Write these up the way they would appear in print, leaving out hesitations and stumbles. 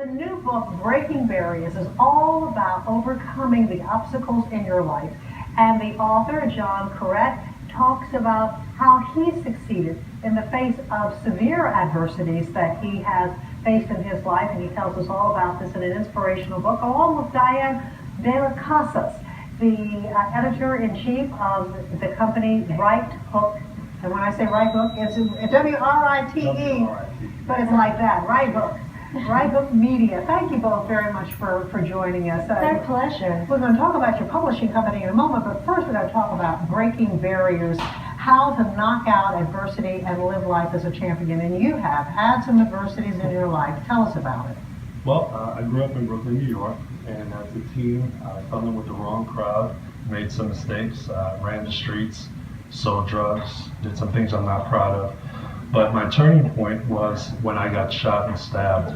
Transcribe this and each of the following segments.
The new book, Breaking Barriers, is all about overcoming the obstacles in your life. And the author, John Couret, talks about how he succeeded in the face of severe adversities that he has faced in his life. And he tells us all about this in an inspirational book, along with Dianne de Las Casas, the editor-in-chief of the company Right Hook. And when I say Right Hook, it's W-R-I-T-E, but it's like that, Right Hook. Right Hook Media. Thank you both very much for joining us. It's our pleasure. We're going to talk about your publishing company in a moment, but first we're going to talk about breaking barriers, how to knock out adversity and live life as a champion. And you have had some adversities in your life. Tell us about it. Well, I grew up in Brooklyn, New York, and as a teen, I fell in with the wrong crowd, made some mistakes, ran the streets, sold drugs, did some things I'm not proud of. But my turning point was when I got shot and stabbed,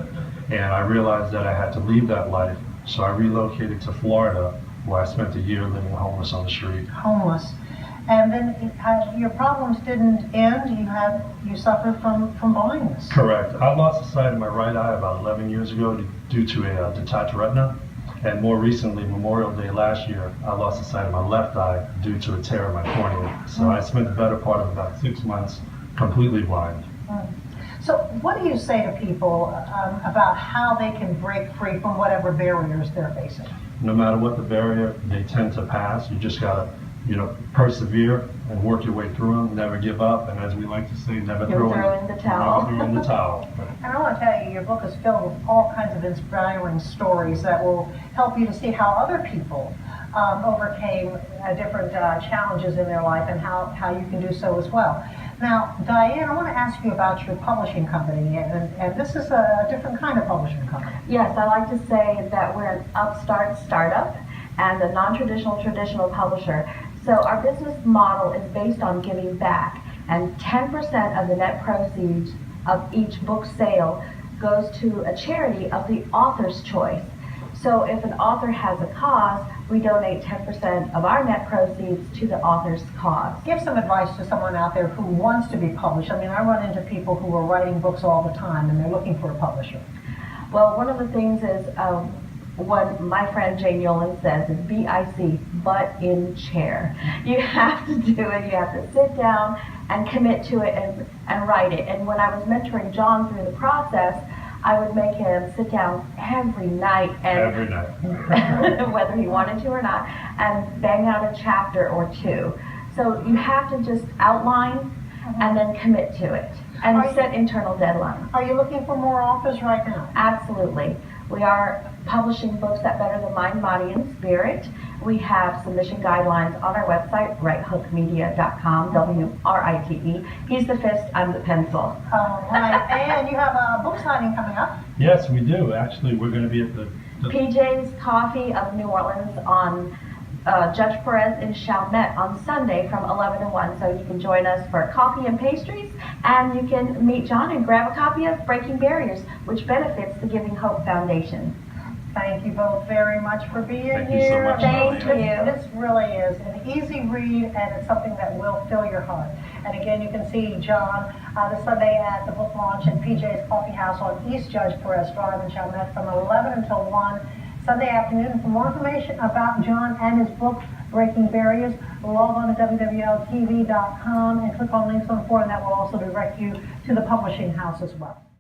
and I realized that I had to leave that life. So I relocated to Florida, where I spent a year living homeless on the street. Homeless. And then your problems didn't end. You suffered from blindness. Correct. I lost the sight of my right eye about 11 years ago due to a detached retina. And more recently, Memorial Day last year, I lost the sight of my left eye due to a tear in my cornea. So I spent the better part of about 6 months completely blind. So what do you say to people about how they can break free from whatever barriers they're facing? No matter what the barrier, they tend to pass. You just gotta, persevere and work your way through them. Never give up, and as we like to say, never throw in the towel. And I want to tell you, your book is filled with all kinds of inspiring stories that will help you to see how other people overcame different challenges in their life and how you can do so as well. Now, Dianne, I want to ask you about your publishing company, and this is a different kind of publishing company. Yes, I like to say that we're an upstart startup and a non-traditional traditional publisher. So our business model is based on giving back, and 10% of the net proceeds of each book sale goes to a charity of the author's choice. So if an author has a cause, we donate 10% of our net proceeds to the author's cause. Give some advice to someone out there who wants to be published. I mean, I run into people who are writing books all the time and they're looking for a publisher. Well, one of the things is what my friend Jane Yolen says is BIC, butt in chair. You have to do it. You have to sit down and commit to it and write it. And when I was mentoring John through the process, I would make him sit down every night whether he wanted to or not, and bang out a chapter or two. So you have to just outline and then commit to it and set internal deadlines. Are you looking for more authors right now? Absolutely. We are publishing books that better the mind, body, and spirit. We have submission guidelines on our website, righthookmedia.com, W-R-I-T-E. He's the fist, I'm the pencil. All right, and you have a book signing coming up. Yes, we do. Actually, we're going to be at the PJ's Coffee of New Orleans on Judge Perez in Chalmette on Sunday from 11 to 1. So you can join us for coffee and pastries, and you can meet John and grab a copy of Breaking Barriers, which benefits the Giving Hope Foundation. Thank you both very much for being here. Thank you so much. Thank you. This really is an easy read, and it's something that will fill your heart. And again, you can see John this Sunday at the book launch at PJ's Coffee House on East Judge Perez Drive in Chalmette from 11 until 1 Sunday afternoon. For more information about John and his book, Breaking Barriers, log on to WWL-TV.com and click on links on the forum, and that will also direct you to the publishing house as well.